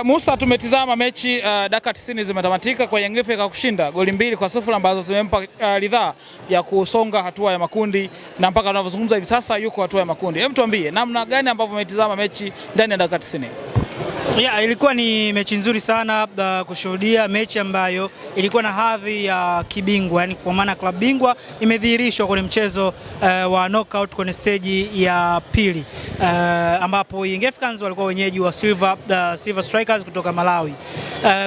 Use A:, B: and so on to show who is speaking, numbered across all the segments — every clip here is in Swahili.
A: Musa, tumetizama mechi dakika 90 zimetamatika kwa Young Africa kushinda goli 2-0 ambazo zimempa ridhaa ya kusonga hatua ya makundi na mpaka tunavyozungumza hivi sasa yuko hatua ya makundi. Hebu tuambie namna gani ambavyo umetizama mechi ndani ya dakika 90?
B: Ilikuwa ni mechi nzuri sana kushuhudia, mechi ambayo ilikuwa na hadhi ya kibingwa, yani kwa maana klabu bingwa imedhihirishwa kwenye mchezo wa knockout kwenye stage ya pili, ambapo Young Africans walikuwa wenyeji wa Silver Strikers kutoka Malawi.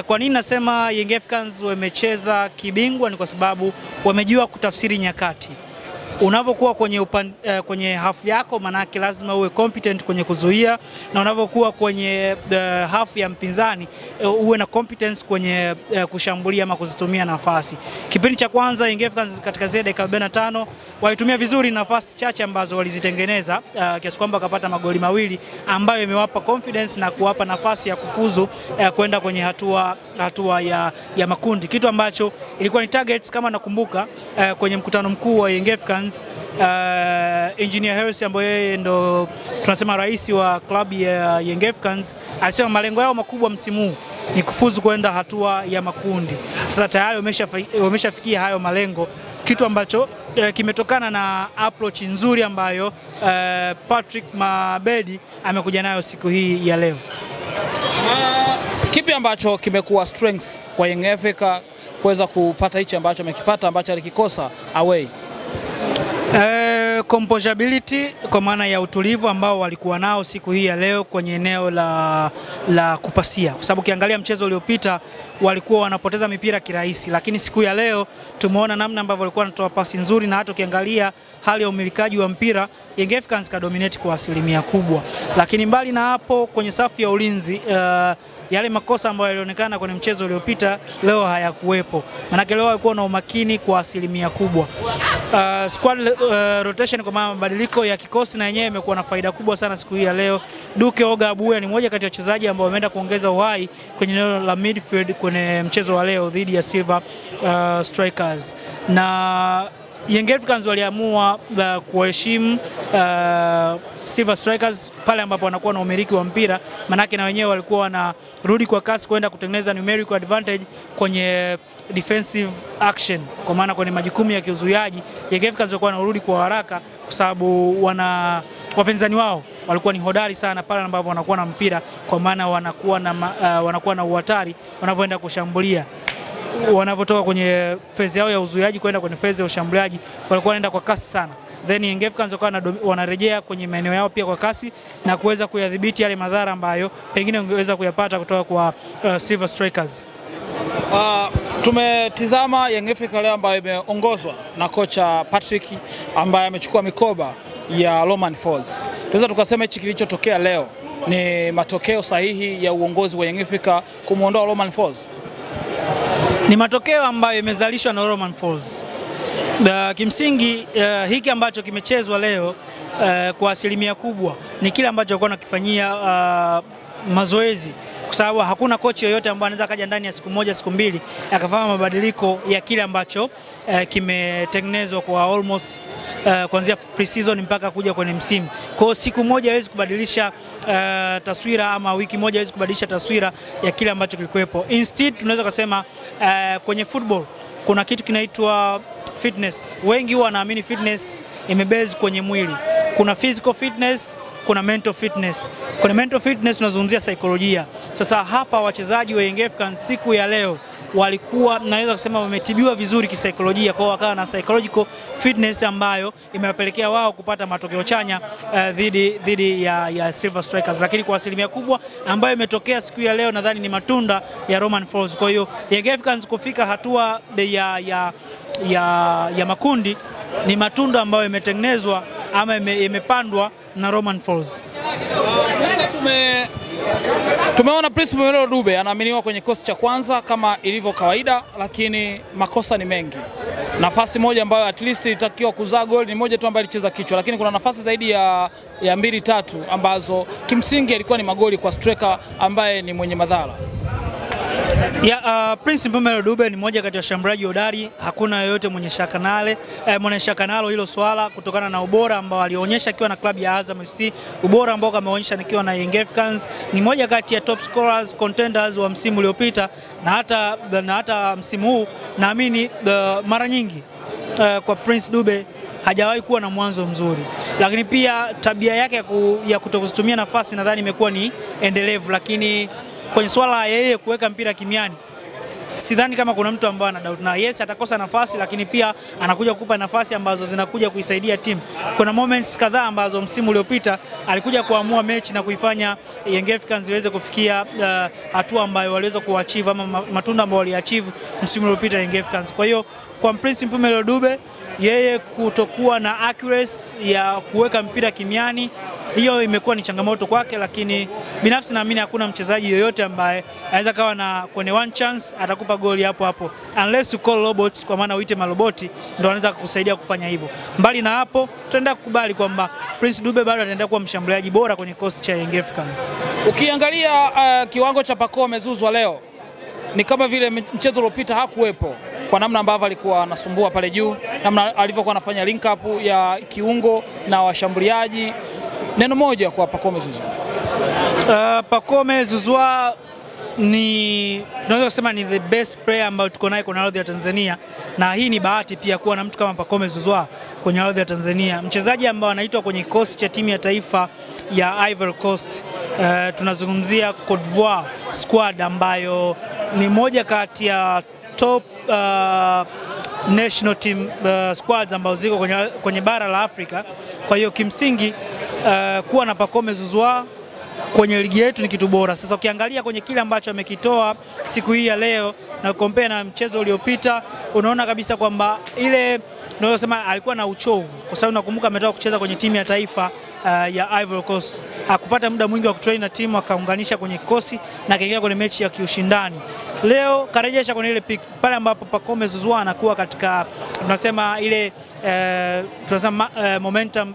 B: Kwa nini nasema Young Africans wamecheza kibingwa? Ni kwa sababu wamejua kutafsiri nyakati. Unapokuwa kwenye half yako, manake lazima uwe competent kwenye kuzuia, na unapokuwa kwenye half ya mpinzani uwe na competence kwenye kushambulia ama kuzitumia nafasi. Kipindi cha kwanza Young Africans katika zile dakika 45 walitumia vizuri nafasi chache ambazo walizitengeneza, kiasi kwamba wakapata magoli mawili ambayo imewapa confidence na kuwapa nafasi ya kufuzu kwenda kwenye hatua ya makundi, kitu ambacho ilikuwa ni targets. Kama nakumbuka kwenye mkutano mkuu wa Young Africans, Engineer Harris ambaye yeye ndo tunasema rais wa klabu ya Young Africans alisema malengo yao makubwa msimu huu ni kufuzu kwenda hatua ya makundi. Sasa tayari wameshafikia hayo malengo, kitu ambacho kimetokana na approach nzuri ambayo Patrick Mabedi amekuja nayo siku hii ya leo.
A: Kipi ambacho kimekuwa strengths kwa Young Africa kuweza kupata hicho ambacho amekipata ambacho alikikosa away?
B: Composability, kwa maana ya utulivu ambao walikuwa nao siku hii ya leo kwenye eneo la kupasia, kwa sababu ukiangalia mchezo uliopita walikuwa wanapoteza mipira kirahisi, lakini siku ya leo tumeona namna ambavyo walikuwa wanatoa pasi nzuri, na hata ukiangalia hali ya umilikaji wa mpira Young Africans ka dominate kwa asilimia kubwa. Lakini mbali na hapo, kwenye safu ya ulinzi yale makosa ambayo yalionekana kwenye mchezo uliopita leo hayakuwepo, manake leo walikuwa na umakini kwa asilimia kubwa. Squad rotation, kwa maana mabadiliko ya kikosi, na yenyewe imekuwa na faida kubwa sana siku hii ya leo. Duke Oga Abuya ni mmoja kati ya wachezaji ambao wameenda kuongeza uhai kwenye eneo la midfield kwenye mchezo wa leo dhidi ya Silver Strikers, na Young Africans waliamua kuheshimu Silver Strikers pale ambapo wanakuwa na umiliki wa mpira, manake na wenyewe walikuwa wanarudi kwa kasi kwenda kutengeneza numerical advantage kwenye defensive action, kwa maana kwenye majukumu ya kiuzuiaji Young Africans walikuwa wanarudi kwa haraka, kwa sababu wapinzani wao walikuwa ni hodari sana pale ambapo wanakuwa na mpira, kwa maana wanakuwa na uhatari wanapoenda kushambulia. Wanavotoka kwenye phase yao ya uzuiaji kwenda kwenye phase ya ushambuliaji walikuwa wanaenda kwa kasi sana, then Young Africans wanarejea kwenye maeneo yao pia kwa kasi na kuweza kuyadhibiti yale madhara ambayo pengine ungeweza kuyapata kutoka kwa Silver Strikers.
A: Tumetizama Young Africa leo ambayo imeongozwa na kocha Patrick ambaye amechukua mikoba ya Romain Folz. Tunaweza tukasema hichi kilichotokea leo ni matokeo sahihi ya uongozi wa Young Africa kumuondoa Romain Folz?
B: Ni matokeo ambayo imezalishwa na Romain Folz. Kimsingi hiki ambacho kimechezwa leo kwa asilimia kubwa ni kile ambacho walikuwa wanakifanyia mazoezi, kwa sababu hakuna kocha yoyote ambaye anaweza kaja ndani ya siku moja siku mbili akafanya mabadiliko ya kile ambacho kimetengenezwa kwa almost kuanzia pre-season mpaka kuja kwenye msimu. Kwa siku moja haiwezi kubadilisha taswira, ama wiki moja haiwezi kubadilisha taswira ya kile ambacho kilikuwepo. Instead tunaweza kusema kwenye football kuna kitu kinaitwa fitness. Wengi wanaamini fitness imebase kwenye mwili. Kuna physical fitness, kuna mental fitness. Kuna mental fitness tunazungumzia saikolojia. Sasa hapa wachezaji wa Young Africans siku ya leo walikuwa, naweza kusema, wametibiwa vizuri kisaikolojia, kwa wakawa na psychological fitness ambayo imewapelekea wao kupata matokeo chanya dhidi ya Silver Strikers. Lakini kwa asilimia kubwa ambayo imetokea siku ya leo nadhani ni matunda ya Romain Folz. Kwa hiyo Young Africans kufika hatua ya makundi ni matunda ambayo imetengenezwa ama imepandwa na Romain Folz.
A: Tumeona Prince Melo Dube anaaminiwa kwenye kikosi cha kwanza kama ilivyo kawaida, lakini makosa ni mengi. Nafasi moja ambayo at least ilitakiwa kuzaa goli ni moja tu ambayo ilicheza kichwa, lakini kuna nafasi zaidi ya 2-3 ambazo kimsingi ilikuwa ni magoli kwa striker ambaye ni mwenye madhara.
B: Prince Mpumelelo Dube ni mmoja kati ya washambuliaji hodari, hakuna yoyote mwenye shaka nalo hilo swala, kutokana na ubora ambao alionyesha akiwa na klabu ya Azam FC, ubora ambao ameonyesha nikiwa na Young Africans. Ni mmoja kati ya top scorers contenders wa msimu uliopita na hata msimu huu. Naamini mara nyingi kwa Prince Dube hajawahi kuwa na mwanzo mzuri, lakini pia tabia yake ya kutokuzitumia nafasi nadhani imekuwa ni endelevu, lakini kwenye swala yeye kuweka mpira kimiani sidhani kama kuna mtu ambaye ana doubt na yes, atakosa nafasi, lakini pia anakuja kukupa nafasi ambazo zinakuja kuisaidia timu. Kuna moments kadhaa ambazo msimu uliopita alikuja kuamua mechi na kuifanya Young Africans iweze kufikia hatua ambayo waliweza kuachieve ama matunda ambayo waliachieve msimu uliopita Young Africans. Kwa hiyo kwa Prince Mpumelelo Dube, yeye kutokuwa na accuracy ya kuweka mpira kimiani, hiyo imekuwa ni changamoto kwake, lakini binafsi naamini hakuna mchezaji yoyote ambaye anaweza kawa na kwenye one chance atakupa goli hapo hapo, unless you call robots, kwa maana uite maloboti ndio anaweza kukusaidia kufanya hivyo. Mbali na hapo, tutaenda kukubali kwamba Prince Dube bado ataendelea kuwa mshambuliaji bora kwenye kikosi cha Young Africans.
A: Ukiangalia kiwango cha Pacome Zouzoua leo ni kama vile mchezo uliopita hakuwepo, kwa namna ambavyo alikuwa anasumbua pale juu, namna alivyokuwa anafanya link up ya kiungo na washambuliaji. Neno moja kwa Pacome Zouzoua.
B: Pacome Zouzoua tunaweza kusema ni the best player ambayo tuko naye kwenye ardhi ya Tanzania, na hii ni bahati pia kuwa na mtu kama Pacome Zouzoua kwenye ardhi ya Tanzania. Mchezaji ambaye anaitwa kwenye kikosi cha timu ya taifa ya Ivory Coast, tunazungumzia Cote d'Ivoire squad ambayo ni moja kati ya top national team squads ambazo ziko kwenye bara la Afrika. Kwa hiyo kimsingi kuwa na Pacome Zouzoua kwenye ligi yetu ni kitu bora. Sasa ukiangalia kwenye kile ambacho amekitoa siku hii ya leo na compare na mchezo uliopita, unaona kabisa kwamba ile unaweza sema alikuwa na uchovu, kwa sababu nakumbuka ametoka kucheza kwenye timu ya taifa ya Ivory Coast. Hakupata muda mwingi wa kutrain na timu, akaunganisha kwenye kikosi na kaingia kwenye mechi ya kiushindani. Leo karejesha kwenye ile pick pale ambapo Pacome Zouzoua anakuwa katika tunasema ile momentum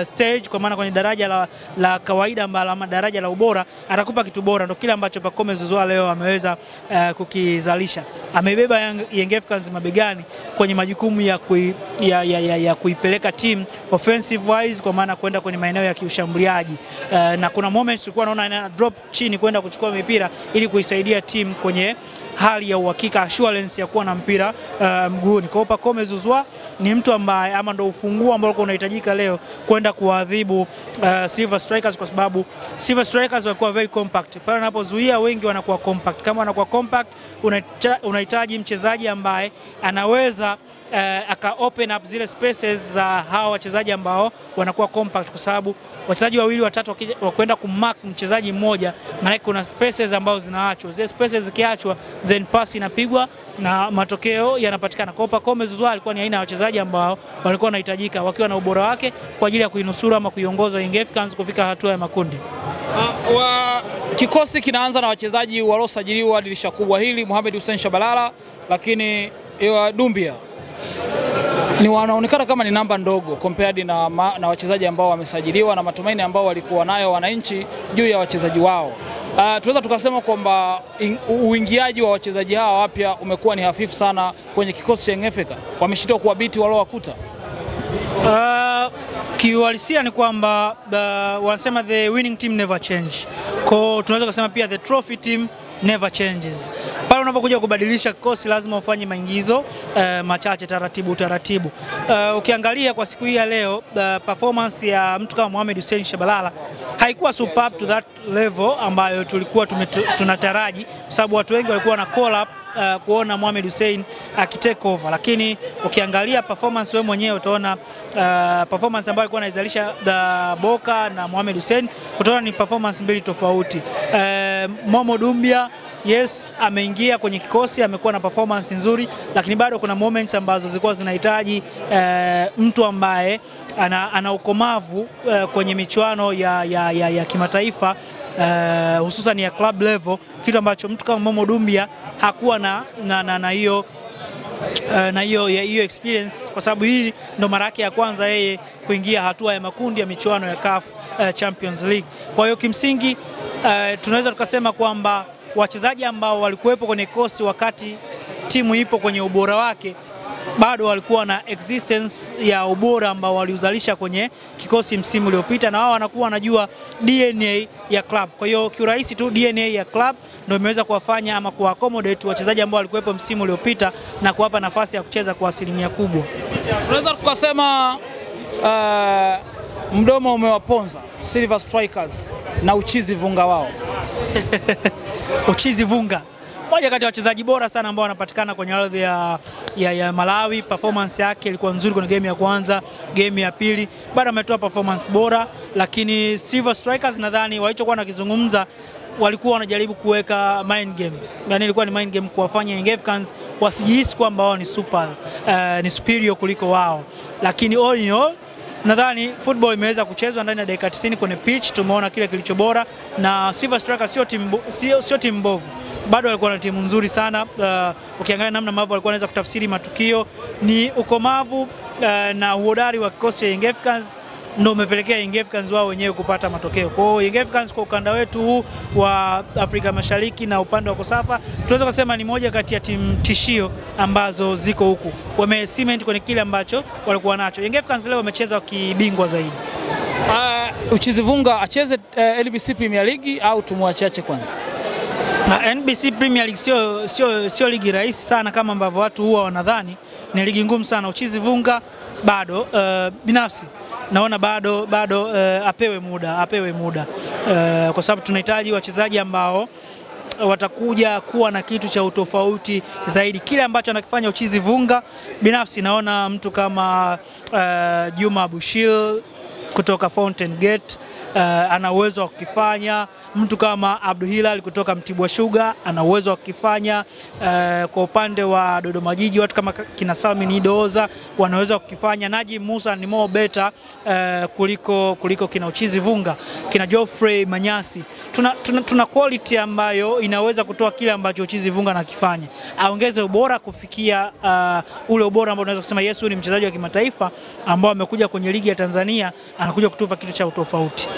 B: stage, kwa maana kwenye daraja la kawaida ama daraja la ubora, atakupa kitu bora. Ndio kile ambacho Pacome Zouzoua leo ameweza kukizalisha. Amebeba Young Africans mabegani kwenye majukumu ya kuipeleka team offensive wise, kwa maana kwenda kwenye maeneo ya kiushambuliaji, na kuna moments tulikuwa naona ana drop chini kwenda kuchukua mipira ili kuisaidia team kwenye hali ya uhakika, assurance ya kuwa na mpira mguuni. Kwa hiyo Pacome Zouzoua ni mtu ambaye ama ndo ufunguo ambao unahitajika leo kwenda kuadhibu Silver Strikers, kwa sababu Silver Strikers walikuwa very compact. Pale wanapozuia wengi wanakuwa compact. Kama wanakuwa compact, unahitaji mchezaji ambaye anaweza aka open up zile spaces za hawa wachezaji ambao wanakuwa compact, kwa sababu wachezaji wawili watatu wakwenda kumark mchezaji mmoja, maana kuna spaces ambazo zinaachwa. Zile spaces zikiachwa, then pass inapigwa na matokeo yanapatikana. Kwa Pacome Zouzoua alikuwa ni aina ya wachezaji ambao walikuwa wanahitajika wakiwa na ubora wake kwa ajili ya kuinusuru ama kuiongoza Young Africans kufika hatua ya makundi.
A: Kikosi kinaanza na wachezaji waliosajiliwa dirisha kubwa hili, Mohamed Hussein Shabalala, lakini Doumbia ni wanaonekana kama ni namba ndogo compared na wachezaji ambao wamesajiliwa na matumaini ambao walikuwa nayo wananchi juu ya wachezaji wao. Tunaweza tukasema kwamba uingiaji wa wachezaji hawa wapya umekuwa ni hafifu sana kwenye kikosi cha Young Africa. Wameshindwa kuwabiti waliowakuta.
B: Kiuhalisia ni kwamba wanasema the winning team never change. Kwa tunaweza kusema pia the trophy team never changes. Pale unapokuja kubadilisha kikosi lazima ufanye maingizo machache taratibu. Ukiangalia kwa siku hii ya leo, performance ya mtu kama Mohamed Hussein Shabalala haikuwa superb to that level ambayo tulikuwa tunataraji, kwa sababu watu wengi walikuwa na call up kuona Mohamed Hussein akitake over, lakini ukiangalia performance wewe mwenyewe utaona performance ambayo alikuwa anaizalisha Boka na Mohamed Hussein, utaona ni performance mbili tofauti. Momo Doumbia, yes, ameingia kwenye kikosi, amekuwa na performance nzuri, lakini bado kuna moments ambazo zilikuwa zinahitaji mtu ambaye ana ukomavu kwenye michuano ya kimataifa, hususan ya club level, kitu ambacho mtu kama Momo Doumbia hakuwa na hiyo experience, kwa sababu hii ndo mara yake ya kwanza yeye kuingia hatua ya makundi ya michuano ya CAF Champions League. Kwa hiyo kimsingi tunaweza tukasema kwamba wachezaji ambao walikuwepo kwenye kosi wakati timu ipo kwenye ubora wake bado walikuwa na existence ya ubora ambao waliuzalisha kwenye kikosi msimu uliopita, na wao wanakuwa wanajua DNA ya club. Kwa hiyo kiurahisi tu DNA ya club ndio imeweza kuwafanya ama kuaccommodate wachezaji ambao walikuwepo msimu uliopita na kuwapa nafasi ya kucheza kwa asilimia kubwa.
A: Tunaweza tukasema mdomo umewaponza Silver Strikers na Uchizi Vunga wao.
B: Uchizi Vunga moja kati ya wachezaji bora sana ambao wanapatikana kwenye ardhi ya Malawi. Performance yake ilikuwa nzuri kwenye game ya kwanza, game ya pili bado ametoa performance bora, lakini Silver Strikers nadhani walichokuwa nakizungumza walikuwa wanajaribu kuweka mind game. Yaani ilikuwa ni mind game kuwafanya Young Africans wasijihisi kwamba wao ni superior kuliko wao. Lakini all in all nadhani football imeweza kuchezwa ndani ya dakika 90 kwenye pitch, tumeona kile kilicho bora, na Silver Strikers sio timu mbovu. Bado walikuwa na timu nzuri sana. Ukiangalia namna ambavyo walikuwa wanaweza kutafsiri matukio, ni ukomavu na uhodari wa kikosi cha Young Africans ndio umepelekea Young Africans wao wenyewe kupata matokeo. Kwa hiyo Young Africans kwa ukanda wetu huu wa Afrika Mashariki na upande wa Kosafa tunaweza kusema ni moja kati ya timu tishio ambazo ziko huku. Wamecement kwenye kile ambacho walikuwa nacho. Young Africans leo wamecheza kibingwa zaidi.
A: Uchizi Vunga acheze NBC Premier League au tumwachache kwanza?
B: NBC Premier League sio ligi rahisi sana kama ambavyo watu huwa wanadhani. Ni ligi ngumu sana. Uchizi Vunga bado binafsi naona bado apewe muda kwa sababu tunahitaji wachezaji ambao watakuja kuwa na kitu cha utofauti zaidi. Kile ambacho anakifanya Uchizi Vunga, binafsi naona mtu kama Juma Bushil kutoka Fountain Gate ana uwezo wa kukifanya. Mtu kama Abdul Hilal kutoka Mtibwa Sugar ana uwezo wa kukifanya. Kwa upande wa Dodoma Jiji watu kama kina Salmin Idoza wanaweza kukifanya. Najim Musa ni more better kuliko kina Uchizi Vunga, kina Geoffrey Manyasi. Tuna quality ambayo inaweza kutoa kile ambacho Uchizi Vunga anakifanya. Aongeze ubora kufikia ule ubora ambao unaweza kusema Yesu ni mchezaji wa kimataifa ambao amekuja kwenye ligi ya Tanzania anakuja kutupa kitu cha utofauti.